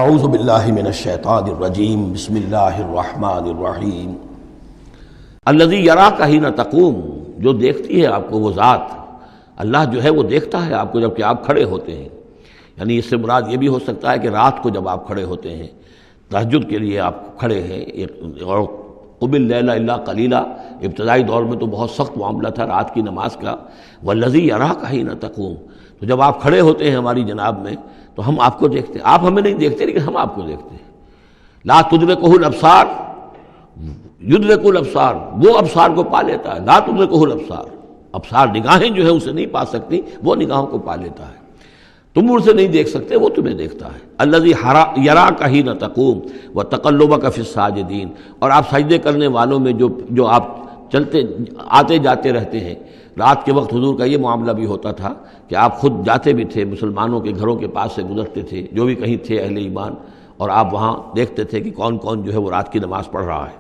اعوذ باللہ من الشیطان الرجیم بسم اللہ الرحمن الرحیم الذی یراک حین تقوم، جو دیکھتی ہے آپ کو وہ ذات، اللہ جو ہے وہ دیکھتا ہے آپ کو جب کہ آپ کھڑے ہوتے ہیں۔ یعنی اس سے مراد یہ بھی ہو سکتا ہے کہ رات کو جب آپ کھڑے ہوتے ہیں، تہجد کے لیے آپ کھڑے ہیں، اور قم اللیل الا قلیلا، ابتدائی دور میں تو بہت سخت معاملہ تھا رات کی نماز کا۔ والذی یراک حین تقوم، تو جب آپ کھڑے ہوتے ہیں ہماری جناب میں تو ہم آپ کو دیکھتے ہیں، آپ ہمیں نہیں دیکھتے لیکن ہم آپ کو دیکھتے ہیں۔ لا تدرکہ الابصار یدرک الابصار، وہ ابصار کو پا لیتا ہے۔ لا تدرکہ الابصار، ابصار نگاہیں جو ہے اسے نہیں پا سکتی، وہ نگاہوں کو پا لیتا ہے۔ تم اسے نہیں دیکھ سکتے، وہ تمہیں دیکھتا ہے۔ الذی یراک حین تقوم وتقلبک فی الساجدین، اور آپ سجدے کرنے والوں میں جو آپ چلتے آتے جاتے رہتے ہیں۔ رات کے وقت حضور کا یہ معاملہ بھی ہوتا تھا کہ آپ خود جاتے بھی تھے، مسلمانوں کے گھروں کے پاس سے گزرتے تھے، جو بھی کہیں تھے اہل ایمان، اور آپ وہاں دیکھتے تھے کہ کون کون جو ہے وہ رات کی نماز پڑھ رہا ہے۔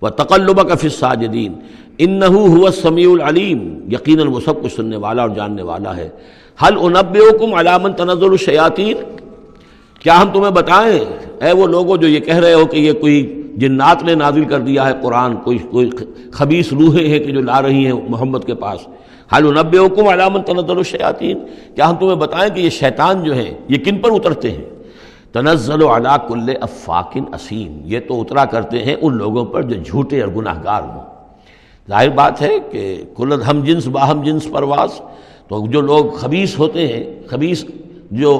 وَتَقَلُّبَكَ فِي السَّاجِدِينَ إِنَّهُ هُوَ السَّمِيعُ الْعَلِيمُ، یقیناً وہ سب کچھ سننے والا اور جاننے والا ہے۔ هَلْ أُنَبِّئُكُمْ عَلَىٰ مَنْ تَنَزَّلُ الشَّيَاطِينُ، کیا ہم تمہیں بتائیں اے وہ لوگوں جو یہ کہہ رہے ہو کہ یہ کوئی جنات نے نازل کر دیا ہے قرآن، کوئی خبیث روحیں ہیں کہ جو لا رہی ہیں محمد کے پاس۔ هَلْ أُنَبِّئُكُمْ عَلَىٰ مَنْ تَنَزَّلُ الشَّيَاطِينُ، کیا ہم تمہیں بتائیں کہ یہ شیطان جو ہیں یہ کن پر اترتے ہیں؟ تنزل علی کل افاک اثیم، یہ تو اترا کرتے ہیں ان لوگوں پر جو جھوٹے اور گناہ گار ہوں۔ ظاہر بات ہے کہ کل ہم جنس باہم جنس پرواز، تو جو لوگ خبیث ہوتے ہیں، خبیث جو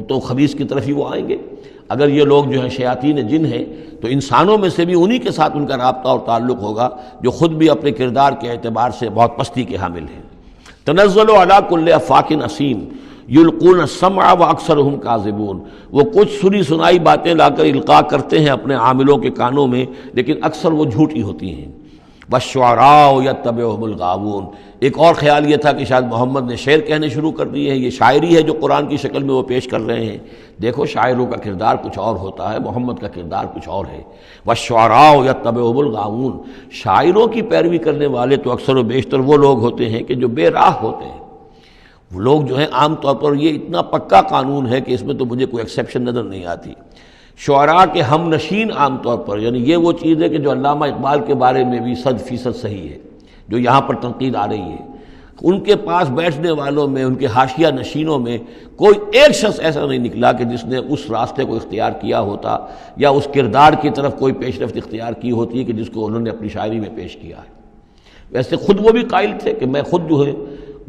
تو خبیث کی طرف ہی وہ آئیں گے۔ اگر یہ لوگ جو ہیں شیاطین جن ہیں تو انسانوں میں سے بھی انہی کے ساتھ ان کا رابطہ اور تعلق ہوگا جو خود بھی اپنے کردار کے اعتبار سے بہت پستی کے حامل ہیں۔ تنزل علی کل افاک اثیم یلقون السمع واکثرهم کاذبون، وہ کچھ سنی سنائی باتیں لا کر القاء کرتے ہیں اپنے عاملوں کے کانوں میں، لیکن اکثر وہ جھوٹی ہوتی ہیں۔ والشعراء یتبعهم الغاوون، ایک اور خیال یہ تھا کہ شاید محمد نے شعر کہنے شروع کر دیے ہیں، یہ شاعری ہے جو قرآن کی شکل میں وہ پیش کر رہے ہیں۔ دیکھو شاعروں کا کردار کچھ اور ہوتا ہے، محمد کا کردار کچھ اور ہے۔ والشعراء یتبعهم الغاوون، شاعروں کی پیروی کرنے والے تو اکثر و بیشتر وہ لوگ ہوتے ہیں کہ جو بے راہ ہوتے ہیں۔ وہ لوگ جو ہیں عام طور پر، یہ اتنا پکا قانون ہے کہ اس میں تو مجھے کوئی ایکسیپشن نظر نہیں آتی، شعراء کے ہم نشین عام طور پر، یعنی یہ وہ چیز ہے کہ جو علامہ اقبال کے بارے میں بھی 100% صحیح ہے، جو یہاں پر تنقید آ رہی ہے، ان کے پاس بیٹھنے والوں میں، ان کے حاشیہ نشینوں میں کوئی ایک شخص ایسا نہیں نکلا کہ جس نے اس راستے کو اختیار کیا ہوتا یا اس کردار کی طرف کوئی پیش رفت اختیار کی ہوتی ہے کہ جس کو انہوں نے اپنی شاعری میں پیش کیا ہے۔ ویسے خود وہ بھی قائل تھے کہ میں خود جو ہے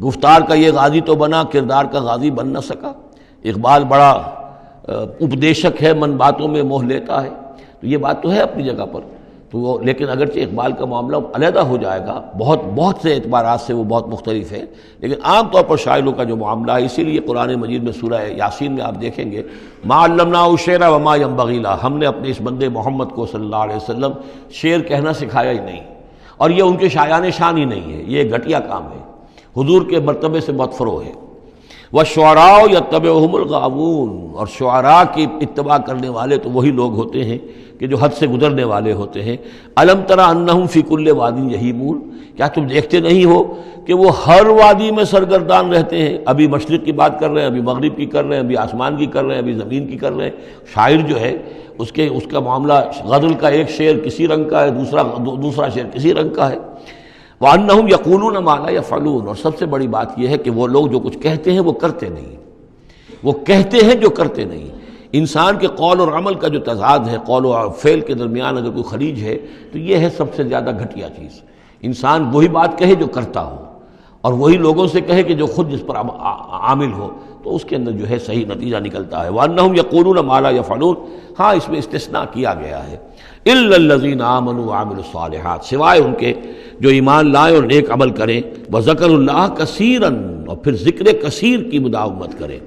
گفتار کا یہ غازی تو بنا، کردار کا غازی بن نہ سکا۔ اقبال بڑا اپدیشک ہے، من باتوں میں موہ لیتا ہے، تو یہ بات تو ہے اپنی جگہ پر، تو وہ لیکن اگرچہ اقبال کا معاملہ علیحدہ ہو جائے گا، بہت سے اعتبارات سے وہ بہت مختلف ہے، لیکن عام طور پر شاعروں کا جو معاملہ ہے، اسی لیے قرآن مجید میں سورہ یاسین میں آپ دیکھیں گے ما علمناہ الشعر وما ينبغی لہ، ہم نے اپنے اس بندے محمد کو صلی اللہ علیہ وسلم شعر کہنا سکھایا ہی نہیں، اور یہ ان کے شایان شان ہی نہیں ہے، یہ گھٹیا کام ہے، حضور کے مرتبے سے بہت فروغ ہے۔ وَالشُّعَرَاءُ يَتَّبِعُهُمُ الْغَاوُونَ، اور شعراء کی اتباع کرنے والے تو وہی لوگ ہوتے ہیں کہ جو حد سے گزرنے والے ہوتے ہیں۔ أَلَمْ تَرَ أَنَّهُمْ فِي كُلِّ وَادٍ يَهِيمُونَ، کیا تم دیکھتے نہیں ہو کہ وہ ہر وادی میں سرگردان رہتے ہیں؟ ابھی مشرق کی بات کر رہے ہیں، ابھی مغرب کی کر رہے ہیں، ابھی آسمان کی کر رہے ہیں، ابھی زمین کی کر رہے ہیں۔ شاعر جو ہے اس کا معاملہ غزل کا ایک شعر کسی رنگ کا ہے، دوسرا شعر کسی رنگ کا ہے۔ وَأَنَّهُمْ يَقُولُونَ مَا لَا يَفْعَلُونَ، اور سب سے بڑی بات یہ ہے کہ وہ لوگ جو کچھ کہتے ہیں وہ کرتے نہیں، وہ کہتے ہیں جو کرتے نہیں۔ انسان کے قول اور عمل کا جو تضاد ہے، قول و فعل کے درمیان اگر کوئی خلیج ہے تو یہ ہے سب سے زیادہ گھٹیا چیز۔ انسان وہی بات کہے جو کرتا ہو، اور وہی لوگوں سے کہے کہ جو خود جس پر عامل ہو، تو اس کے اندر جو ہے صحیح نتیجہ نکلتا ہے۔ وَأَنَّهُمْ يَقُولُونَ مَا لَا يَفْعَلُونَ، ہاں اس میں استثناء کیا گیا ہے، إِلَّا الَّذِينَ آمَنُوا وَعَمِلُوا الصَّالِحَاتِ، سوائے ان کے جو ایمان لائیں اور نیک عمل کریں، وَذَكَرُوا اللَّهَ كَثِيرًا، اور پھر ذکر کثیر کی مداومت کریں۔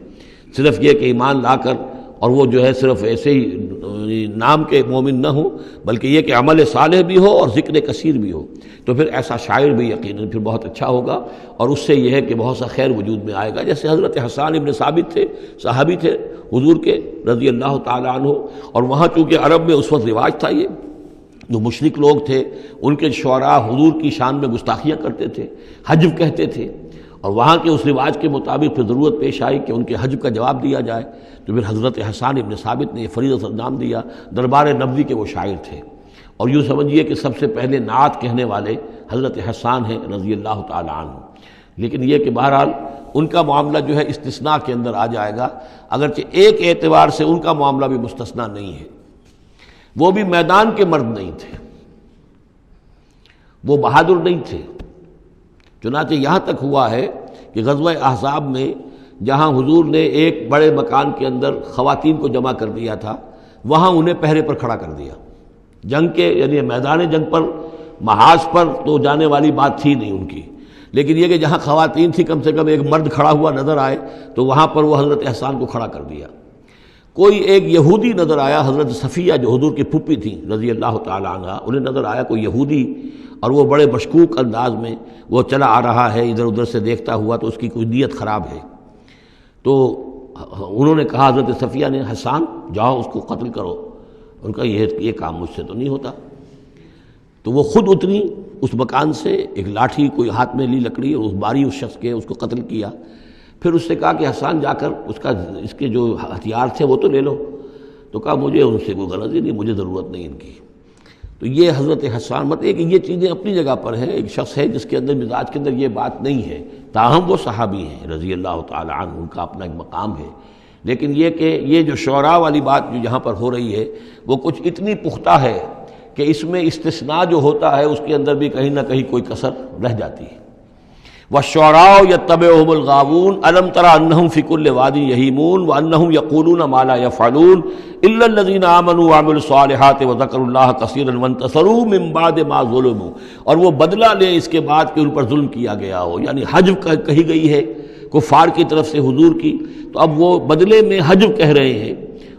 صرف یہ کہ ایمان لا کر اور وہ جو ہے صرف ایسے ہی نام کے مومن نہ ہو، بلکہ یہ کہ عمل صالح بھی ہو اور ذکر کثیر بھی ہو، تو پھر ایسا شاعر بھی یقیناً پھر بہت اچھا ہوگا، اور اس سے یہ ہے کہ بہت سا خیر وجود میں آئے گا۔ جیسے حضرت حسان ابن ثابت تھے، صحابی تھے حضور کے رضی اللہ تعالیٰ عنہ، اور وہاں چونکہ عرب میں اس وقت رواج تھا، یہ جو مشرک لوگ تھے ان کے شعراء حضور کی شان میں گستاخیاں کرتے تھے، حجب کہتے تھے، اور وہاں کے اس رواج کے مطابق پھر ضرورت پیش آئی کہ ان کے حج کا جواب دیا جائے، تو پھر حضرت حسان ابن ثابت نے یہ فریضہ انجام دیا۔ دربار نبوی کے وہ شاعر تھے، اور یوں سمجھیے کہ سب سے پہلے نعت کہنے والے حضرت حسان ہیں رضی اللہ تعالی عنہ۔ لیکن یہ کہ بہرحال ان کا معاملہ جو ہے استثناء کے اندر آ جائے گا، اگرچہ ایک اعتبار سے ان کا معاملہ بھی مستثنیٰ نہیں ہے، وہ بھی میدان کے مرد نہیں تھے، وہ بہادر نہیں تھے۔ چنانچہ یہاں تک ہوا ہے کہ غزوہ احزاب میں جہاں حضور نے ایک بڑے مکان کے اندر خواتین کو جمع کر دیا تھا، وہاں انہیں پہرے پر کھڑا کر دیا۔ جنگ کے یعنی میدان جنگ پر محاذ پر تو جانے والی بات تھی نہیں ان کی، لیکن یہ کہ جہاں خواتین تھی کم سے کم ایک مرد کھڑا ہوا نظر آئے تو وہاں پر وہ حضرت احسان کو کھڑا کر دیا۔ کوئی ایک یہودی نظر آیا، حضرت صفیہ جو حضور کی پھوپھی تھیں رضی اللہ تعالی عنہ، انہیں نظر آیا کوئی یہودی، اور وہ بڑے مشکوک انداز میں وہ چلا آ رہا ہے ادھر ادھر سے دیکھتا ہوا، تو اس کی کوئی نیت خراب ہے۔ تو انہوں نے کہا حضرت صفیہ نے، حسان جاؤ اس کو قتل کرو۔ ان کا یہ کام مجھ سے تو نہیں ہوتا۔ تو وہ خود اتری اس مکان سے، ایک لاٹھی کوئی ہاتھ میں لی لکڑی، اور اس باری اس شخص کے، اس کو قتل کیا۔ پھر اس سے کہا کہ حسان جا کر اس کے جو ہتھیار تھے وہ تو لے لو۔ تو کہا مجھے ان سے کوئی غرض ہی نہیں، مجھے ضرورت نہیں ان کی۔ تو یہ حضرت حسان مطلب کہ یہ چیزیں اپنی جگہ پر ہیں، ایک شخص ہے جس کے اندر مزاج کے اندر یہ بات نہیں ہے، تاہم وہ صحابی ہیں رضی اللہ تعالی عنہ، ان کا اپنا ایک مقام ہے۔ لیکن یہ کہ یہ جو شعراء والی بات جو یہاں پر ہو رہی ہے وہ کچھ اتنی پختہ ہے کہ اس میں استثناء جو ہوتا ہے اس کے اندر بھی کہیں نہ کہیں کوئی کسر رہ جاتی ہے۔ وَالشُّعَرَاءُ يَتَّبِعُهُمُ الْغَاوُونَ أَلَمْ تَرَ أَنَّهُمْ فِي كُلِّ وَادٍ يَهِيمُونَ وَأَنَّهُمْ يَقُولُونَ مَا لَا يَفْعَلُونَ إِلَّا الَّذِينَ آمَنُوا وَعَمِلُوا الصَّالِحَاتِ وَذَكَرُوا اللَّهَ كَثِيرًا وَانتَصَرُوا مِن بَعْدِ مَا ظُلِمُوا، اور وہ بدلہ لیں اس کے بعد کہ ان پر ظلم کیا گیا ہو، یعنی حجب کہی گئی ہے کفار کی طرف سے حضور کی، تو اب وہ بدلے میں حجب کہہ رہے ہیں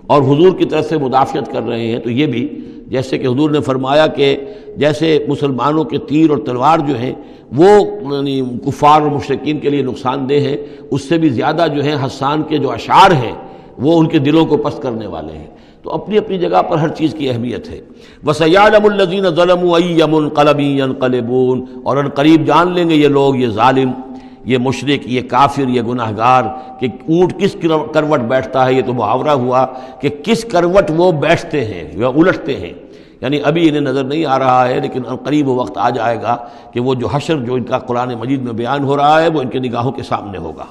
اور حضور کی طرف سے مدافعت کر رہے ہیں۔ تو یہ بھی جیسے کہ حضور نے فرمایا کہ جیسے مسلمانوں کے تیر اور تلوار جو ہیں وہ یعنی کفار اور مشرکین کے لیے نقصان دہ ہیں، اس سے بھی زیادہ جو ہیں حسان کے جو اشعار ہیں وہ ان کے دلوں کو پست کرنے والے ہیں۔ تو اپنی اپنی جگہ پر ہر چیز کی اہمیت ہے۔ وَسَيَعْلَمُ الَّذِينَ ظَلَمُوا أَيَّ مُنقَلَبٍ يَنقَلِبُونَ، اور ان قریب جان لیں گے یہ لوگ، یہ ظالم، یہ مشرک، یہ کافر، یہ گناہگار کہ اونٹ کس کروٹ بیٹھتا ہے۔ یہ تو محاورہ ہوا کہ کس کروٹ وہ بیٹھتے ہیں یا الٹتے ہیں، یعنی ابھی انہیں نظر نہیں آ رہا ہے، لیکن قریب وہ وقت آ جائے گا کہ وہ جو حشر جو ان کا قرآن مجید میں بیان ہو رہا ہے وہ ان کے نگاہوں کے سامنے ہوگا۔